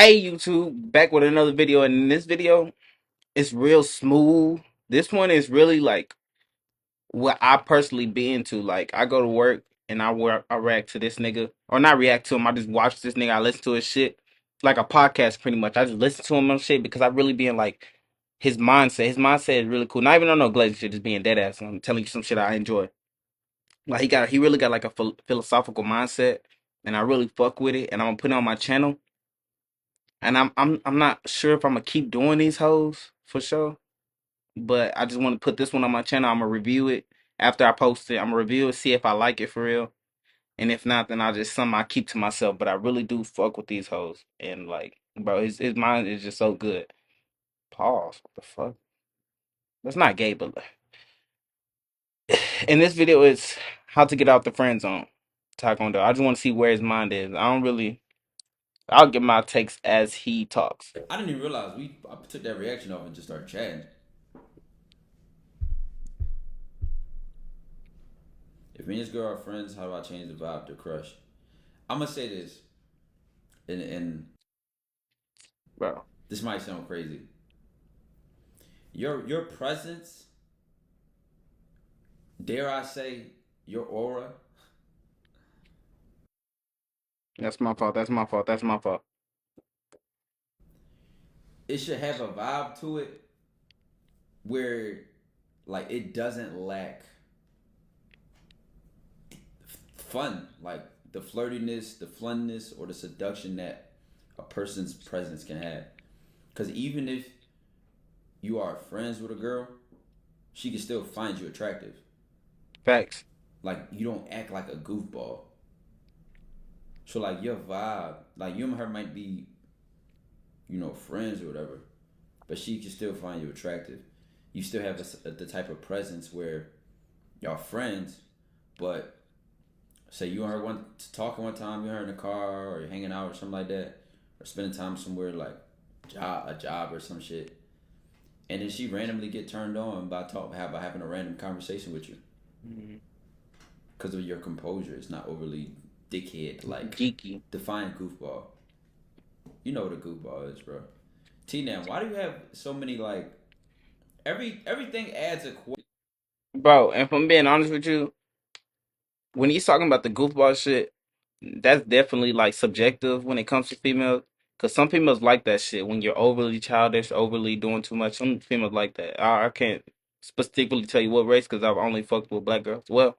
Hey YouTube, back with another video, and in this video, it's real smooth. This one is really like what I personally be into. Like I go to work and I react to this nigga. Or not react to him, I just watch this nigga, I listen to his shit. Like a podcast pretty much. I just listen to him on shit because I really be in like his mindset. His mindset is really cool. Not even on no glazing shit, just being dead ass. I'm telling you some shit I enjoy. Like he really got like a philosophical mindset, and I really fuck with it, and I'm gonna put it on my channel. And I'm not sure if I'm gonna keep doing these hoes for sure, but I just want to put this one on my channel. I'm gonna review it after I post it. I'm gonna review it, see if I like it for real, and if not, then I'll just some I keep to myself. But I really do fuck with these hoes, and like, bro, his mind is just so good. Pause. What the fuck? That's not gay, but in this video, it's how to get out the friend zone. Taekwondo. I just want to see where his mind is. I don't really. I'll get my takes as he talks. I didn't even realize I took that reaction off and just started chatting. If me and this girl are friends, how do I change the vibe to crush? I'm gonna say this, and Bro. this might sound crazy. Your presence, dare I say, your aura, That's my fault. That's my fault. That's my fault. it should have a vibe to it where, like, it doesn't lack fun, like the flirtiness, the funness, or the seduction that a person's presence can have. Because even if you are friends with a girl, she can still find you attractive. Facts. Like you don't act like a goofball. So like your vibe, like you and her might be, friends or whatever, but she can still find you attractive. You still have the type of presence where y'all friends, but say you and her one talking one time, you and her in the car or you're hanging out or something like that, or spending time somewhere like a job or some shit, and then she randomly get turned on by having a random conversation with you Mhm. because of your composure. It's not overly dickhead like Geeky. define goofball. You know what a goofball is, bro. T Nam, why do you have so many like everything adds a Bro, and if I'm being honest with you, when he's talking about the goofball shit, that's definitely like subjective when it comes to females. Cause some females like that shit when you're overly childish, overly doing too much. Some females like that. I can't specifically tell you what race because I've only fucked with black girls. Well,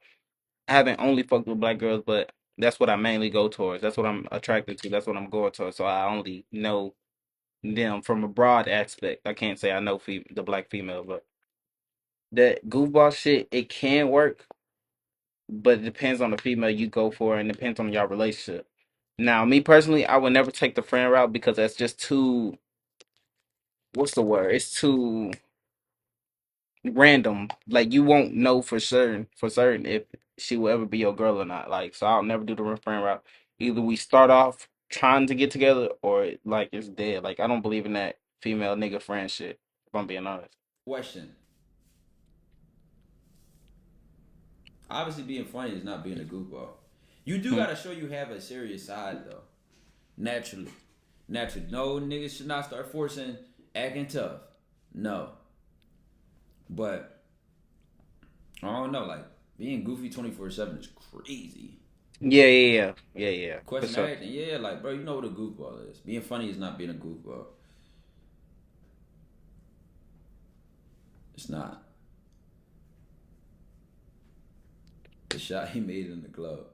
I haven't only fucked with black girls, but that's what I mainly go towards. That's what I'm attracted to. That's what I'm going towards. So I only know them from a broad aspect. I can't say I know the black female, but that goofball shit, it can work, but it depends on the female you go for and depends on your relationship. Now, me personally, I would never take the friend route because that's just too, what's the word? It's too random. Like you won't know for certain if she will ever be your girl or not. Like, so I'll never do the friend route. Either we start off trying to get together or like it's dead. Like I don't believe in that female nigga friend shit, if I'm being honest. question. Obviously, being funny is not being a goofball. You do Hmm. gotta show you have a serious side though. Naturally, naturally. No niggas should not start forcing acting tough. No, but I don't know. Like being goofy 24/7 is crazy. Yeah, yeah, yeah, yeah, yeah, for Question sure. everything. Yeah, like bro, you know what a goofball is. Being funny is not being a goofball. It's not. The shot he made in the club.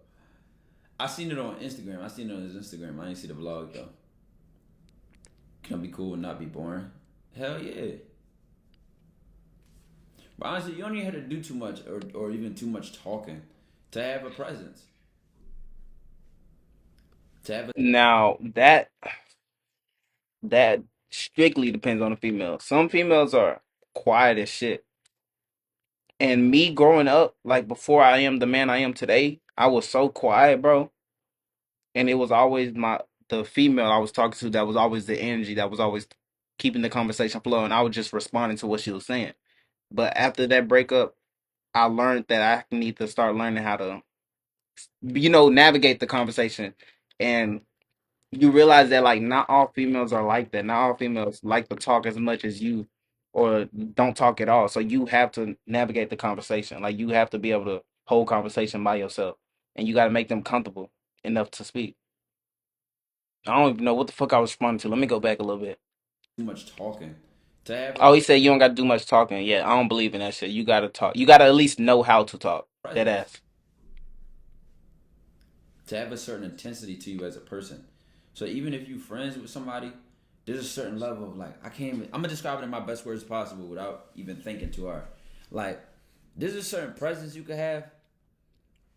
I seen it on Instagram. I seen it on his Instagram. I didn't see the vlog though. Can I be cool and not be boring? Hell yeah. But honestly, you don't even have to do too much or even too much talking to have a presence. To have a Now that strictly depends on the female. Some females are quiet as shit. And me growing up, like before I am the man I am today, I was so quiet, bro. And it was always the female I was talking to that was always the energy that was always keeping the conversation flowing. I was just responding to what she was saying. But after that breakup, I learned that I need to start learning how to, navigate the conversation. And you realize that like not all females are like that. Not all females like to talk as much as you or don't talk at all. So you have to navigate the conversation. Like you have to be able to hold conversation by yourself. And you gotta make them comfortable enough to speak. I don't even know what the fuck I was responding to. Let me go back a little bit. Too much talking. To have Oh, a he said you don't gotta do much talking. Yeah, I don't believe in that shit. You gotta talk. You gotta at least know how to talk. That presence, ass. to have a certain intensity to you as a person. So even if you friends with somebody, there's a certain level of like I can't even, I'm gonna describe it in my best words possible without even thinking too hard. Like there's a certain presence you can have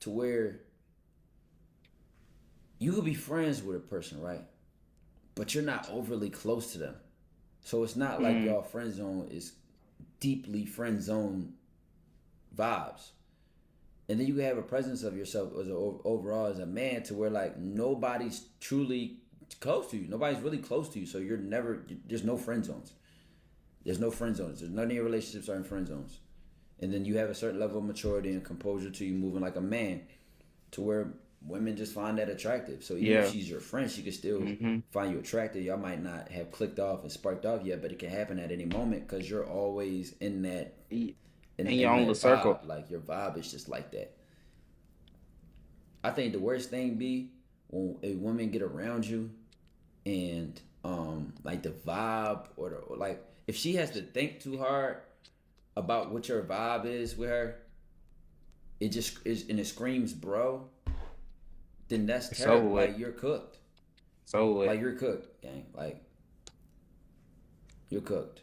to where you could be friends with a person, right? But you're not overly close to them. So it's not like Mm, y'all friend zone is deeply friend zone vibes. And then you have a presence of yourself as overall as a man to where like nobody's truly close to you. Nobody's really close to you. So you're never there's no friend zones. There's no friend zones. There's none of your relationships are in friend zones. And then you have a certain level of maturity and composure to you moving like a man to where women just find that attractive. So even if yeah. she's your friend, she could still Hmm. find you attractive. Y'all might not have clicked off and sparked off yet, but it can happen at any moment because you're always in that In your in own little that circle. vibe. Like your vibe is just like that. I think the worst thing be when a woman get around you and like the vibe or like if she has to think too hard about what your vibe is with her, it just is and it screams bro, then that's It's over terrible. with. Like you're cooked. It's over with. Like you're cooked, gang. Like you're cooked.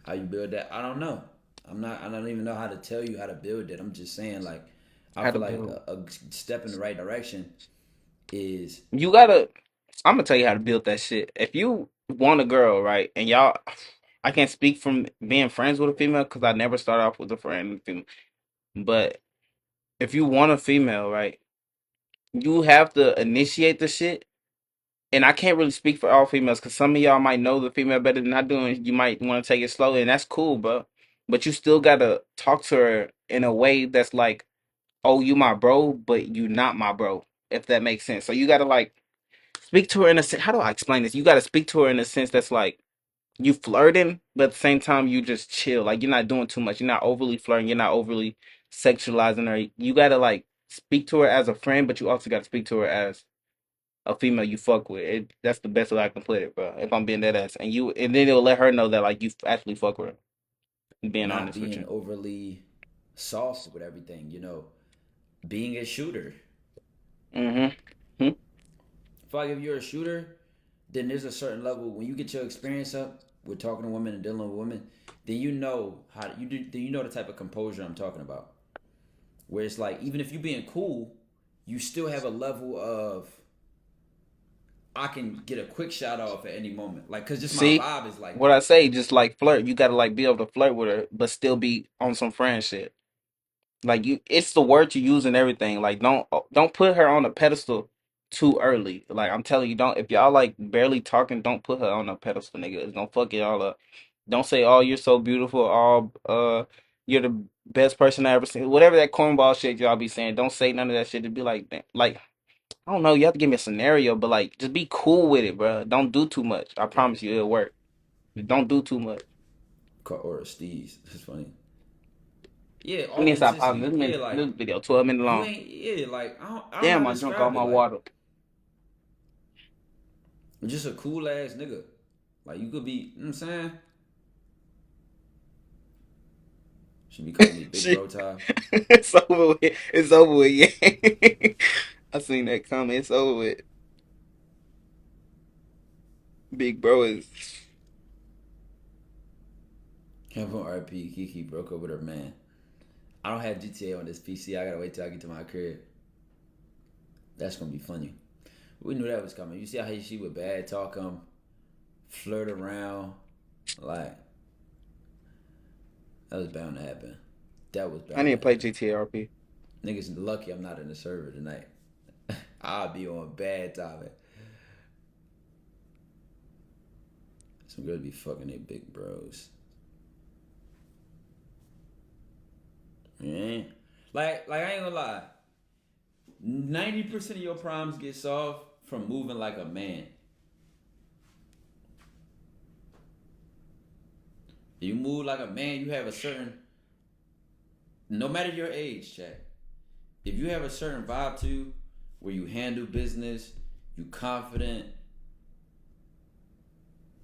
How you build that? I don't know. I'm not. I don't even know how to tell you how to build it. I'm just saying, like, I How to feel like build. a step in the right direction is You gotta. I'm gonna tell you how to build that shit. If you want a girl, right, and y'all, I can't speak from being friends with a female because I never start off with a friend. But if you want a female, right, you have to initiate the shit. And I can't really speak for all females because some of y'all might know the female better than I do, and you might want to take it slow, and that's cool, bro. But you still gotta talk to her in a way that's like, oh, you my bro, but you not my bro, if that makes sense. So you gotta like speak to her in a sense. How do I explain this? You gotta speak to her in a sense that's like you flirting, but at the same time you just chill. Like you're not doing too much. You're not overly flirting. You're not overly sexualizing her. You gotta like speak to her as a friend, but you also gotta speak to her as a female you fuck with. That's the best way I can put it, bro. If I'm being that ass, and then it'll let her know that like you actually fuck with her. Being not honest with being you. overly soft with everything. Being a shooter. Mm-hmm. If like if you're a shooter, then there's a certain level when you get your experience up with talking to women and dealing with women, then you know how you do. Then you know the type of composure I'm talking about. Where it's like even if you being cool, you still have a level of I can get a quick shot off at any moment. Like, cause just my See vibe is like what I that. say? Just like flirt. You gotta like be able to flirt with her, but still be on some friend shit. Like you, it's the word you use and everything. Like don't put her on a pedestal too early. Like I'm telling you, don't if y'all like barely talking, don't put her on a pedestal, nigga. It's gonna fuck y'all up. Don't say, "Oh, you're so beautiful." Oh, you're the best person I ever seen. Whatever that cornball shit y'all be saying. Don't say none of that shit. To be like, like I don't know. You have to give me a scenario, but like just be cool with it, bro. Don't do too much. I Yeah. promise you, it'll work. Don't do too much. Or Steez. It's funny. Yeah, I need to stop pausing. authenticity. Yeah, like This video 12 minutes you long. ain't. Yeah, like I don't know how Damn, to I drunk all describe it. my Like water. just a cool ass nigga. Like you could be. You know what I'm saying? Should be calling me Big Bro Shit. Ty. It's over with. It's over with. Yeah. I seen that comment. It's over with. Big bro is. Him from RP. Kiki broke up with her man. I don't have GTA on this PC. I gotta wait till I get to my crib. That's gonna be funny. We knew that was coming. You see how she would bad talk him, flirt around, like that was bound to happen. That was I bound need to to play happen. GTA RP. Niggas lucky I'm not in the server tonight. I'll be on bad timing. Some girls be fucking they big bros. Yeah. Like I ain't gonna lie. 90% of your problems get solved from moving like a man. You move like a man, you have a certain, no matter your age, Chad, if you have a certain vibe to you, where you handle business, you confident,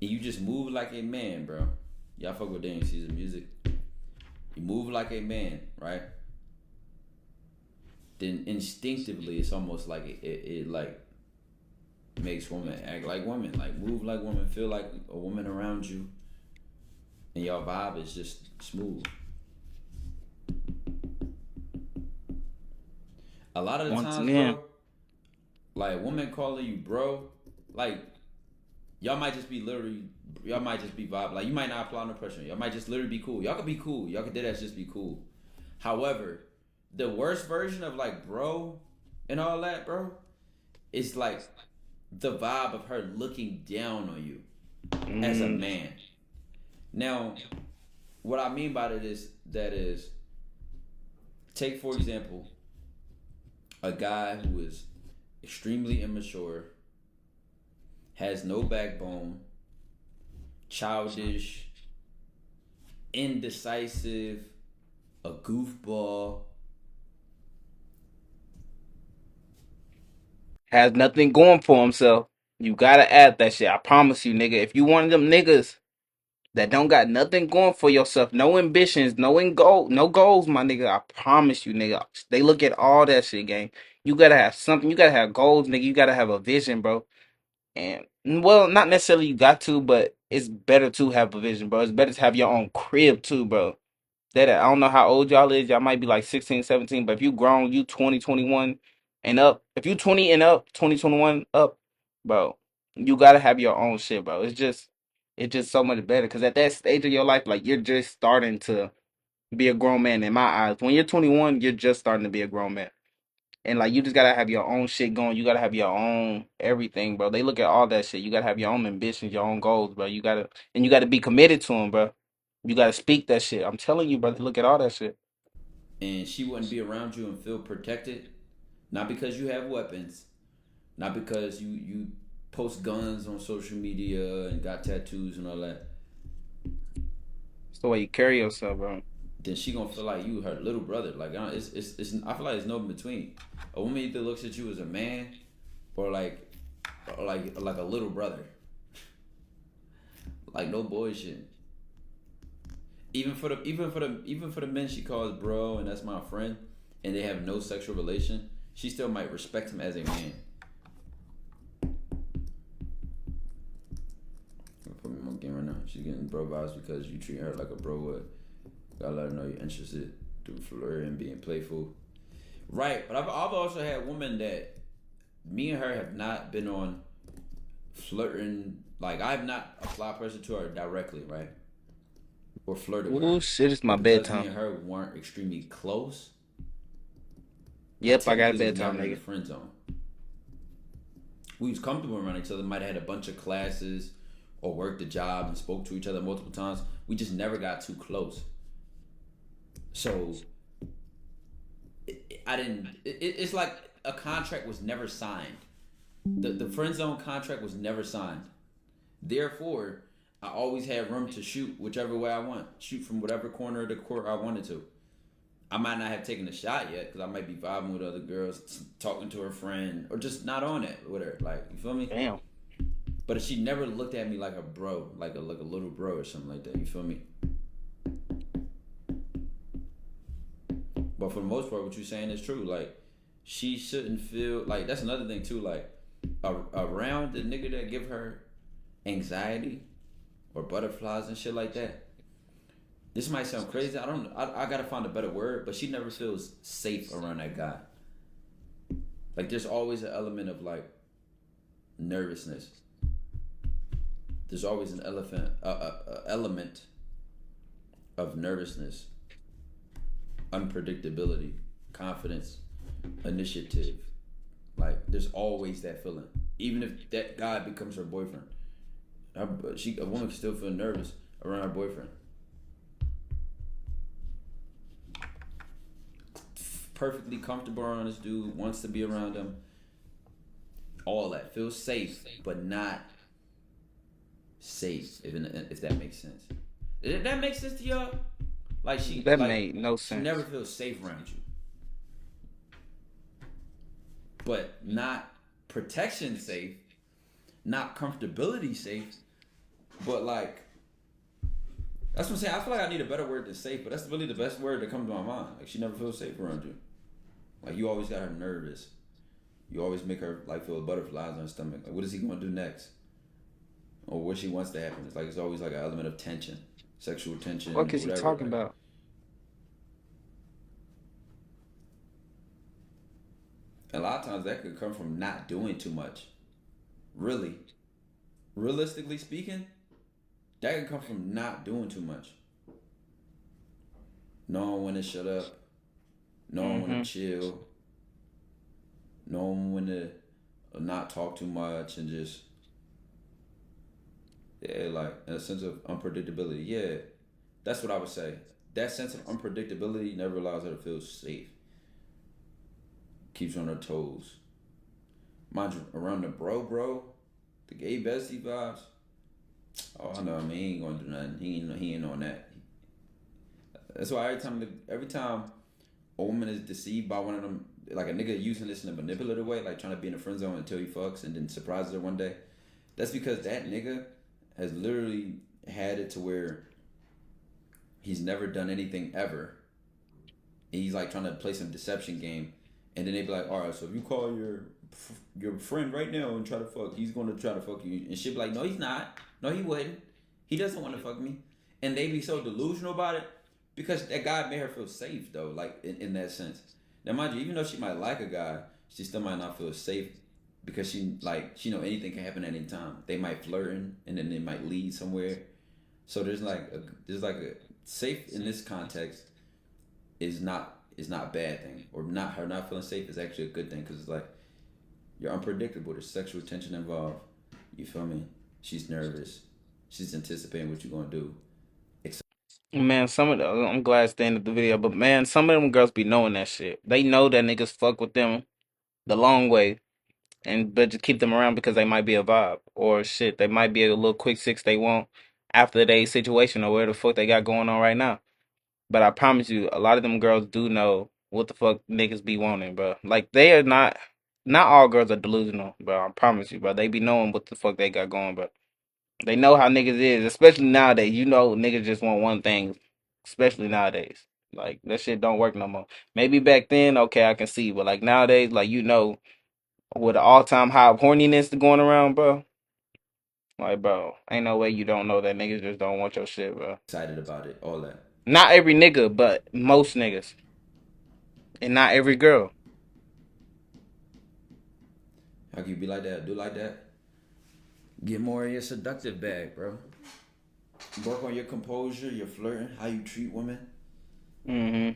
and you just move like a man, bro. Y'all fuck with Daniel Caesar music. You move like a man, right? Then instinctively, it's almost like it like makes women act like women, like move like women, feel like a woman around you, and your vibe is just smooth. A lot of the Once times, again, bro, like women calling you bro, like y'all might just be literally, y'all might just be vibe. Like you might not apply no pressure. Y'all might just literally be cool. Y'all could be cool. Y'all could do that, just be cool. However, the worst version of like bro and all that, bro, is like the vibe of her looking down on you as a mm, man. Now, what I mean by that is take for example a guy who is extremely immature, has no backbone, childish, indecisive, a goofball. has nothing going for himself. You gotta add that shit. I promise you, nigga. If you one of them niggas that don't got nothing going for yourself, no ambitions, no goals, my nigga. I promise you, nigga. They look at all that shit, gang. You gotta have something. You gotta have goals, nigga. You gotta have a vision, bro. And well, not necessarily you got to, but it's better to have a vision, bro. It's better to have your own crib too, bro. That I don't know how old y'all is. Y'all might be like 16, 17. But if you grown, you 20, 21 and up. If you 20 and up, 20, 21 up, bro, you gotta have your own shit, bro. It's just so much better. Cause at that stage of your life, like you're just starting to be a grown man in my eyes. When you're 21, you're just starting to be a grown man. And like you just gotta have your own shit going. You gotta have your own everything, bro. They look at all that shit. You gotta have your own ambitions, your own goals, bro. You gotta be committed to them, bro. You gotta speak that shit. I'm telling you, brother. Look at all that shit. And she wouldn't be around you and feel protected, not because you have weapons, not because you post guns on social media and got tattoos and all that. It's the way you carry yourself, bro. Then she gonna feel like you her little brother. Like it's I feel like there's no in between. A woman either looks at you as a man or like a little brother. Like no bullshit. Even for the men she calls bro and that's my friend, and they have no sexual relation, she still might respect him as a man. I'll put me on game right now. She's getting bro vibes because you treat her like a bro would. Gotta let her know you're interested through flirting and being playful. Right, but I've also had women that me and her have not been on flirting. Like I have not applied pressure to her directly, right, or flirted with Ooh, her. shit, it's my But because me bedtime. and her weren't extremely close, I Yep, I got a technically was bedtime, never in the nigga. friend zone. We was comfortable around each other. Might have had a bunch of classes or worked a job and spoke to each other multiple times. We just never got too close. So I didn't. It's like a contract was never signed. The friend zone contract was never signed. Therefore, I always had room to shoot whichever way I want. Shoot from whatever corner of the court I wanted to. I might not have taken a shot yet because I might be vibing with other girls, talking to her friend, or just not on it with her. Like you feel me? Damn. But she never looked at me like a bro, like a little bro or something like that. You feel me? But for the most part, what you're saying is true. Like she shouldn't feel like that's another thing too. Like around the nigga that give her anxiety or butterflies and shit like that. This might sound crazy. I don't. I gotta find a better word, but she never feels safe around that guy. Like there's always an element of like nervousness. There's always an element of nervousness, unpredictability, confidence, initiative. Like there's always that feeling, even if that guy becomes her boyfriend. A woman can still feel nervous around her boyfriend. Perfectly comfortable around this dude, wants to be around him, All that. Feel safe, but not safe, if that makes sense. Did that make sense to y'all? Like That made no she never sense. feels safe around you, but not protection safe, not comfortability safe, but like that's what I'm saying. I feel like I need a better word than safe, but that's really the best word that comes to my mind. Like she never feels safe around you. Like you always got her nervous. You always make her like feel butterflies on her stomach. Like what is he gonna do next? Or what she wants to happen. It's like it's always like an element of tension, sexual What tension, is he whatever. talking Like about? a lot of times that could come from not doing too much. Really, realistically speaking, that can come from not doing too much. Knowing when to shut up, knowing when to Mm-hmm. chill, knowing when to not talk too much, and just yeah, like a sense of unpredictability. Yeah, that's what I would say. That sense of unpredictability never allows her to feel safe. Keeps her on her toes. Mind you, around the bro, the gay bestie vibes. Oh, I know. I mean, he ain't gonna do nothing. He ain't on that. That's why every time a woman is deceived by one of them, like a nigga using this in a manipulative way, like trying to be in a friend zone until he fucks and then surprises her one day. That's because that nigga has literally had it to where he's never done anything ever. And he's like trying to play some deception game, and then they be like, all right, so if you call your friend right now and try to fuck, he's gonna try to fuck you, and she'll be like, no, he's not. No, he wouldn't. He doesn't want to fuck me, and they be so delusional about it because that guy made her feel safe though, like in that sense. Now, mind you, even though she might like a guy, she still might not feel safe because she know anything can happen at any time. They might flirting, and then they might lead somewhere. So there's like a safe in this context is not a bad thing, or not her not feeling safe is actually a good thing because it's like you're unpredictable. There's sexual tension involved. You feel me? She's nervous. She's anticipating what you're gonna do. Man, I'm glad it's the end of the video, but man, some of them girls be knowing that shit. They know that niggas fuck with them the long way, and but just keep them around because they might be a vibe or shit. They might be a little quick six they want after they situation or where the fuck they got going on right now. But I promise you, a lot of them girls do know what the fuck niggas be wanting, bro. Like they are not. Not all girls are delusional, bro. I promise you, bro. They be knowing what the fuck they got going, bro. They know how niggas is, especially nowadays. You know, niggas just want one thing, especially nowadays. Like that shit don't work no more. Maybe back then, okay, I can see, but like nowadays, like you know, with the all time high of horniness going around, bro. Like, bro, ain't no way you don't know that niggas just don't want your shit, bro. Excited about it, all that. Not every nigga, but most niggas, and not every girl. How can you be like that? Do like that? Get more in your seductive bag, bro. Work on your composure, your flirting, how you treat women. Hmm.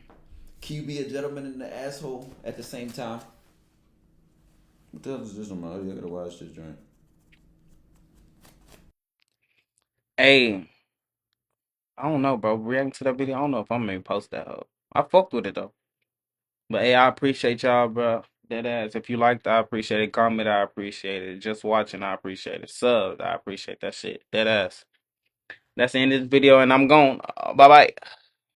Can you be a gentleman and an asshole at the same time? What the hell is this on my audio? I gotta watch this joint. Hey, I don't know, bro. Reacting to that video, I don't know if I'm gonna post that. Hoe. I fucked with it though. But hey, I appreciate y'all, bro. Dead ass. If you liked, I appreciate it. Comment, I appreciate it. Just watching, I appreciate it. Subs, I appreciate that shit. Dead ass. That's the end of this video, and I'm gone. Bye bye.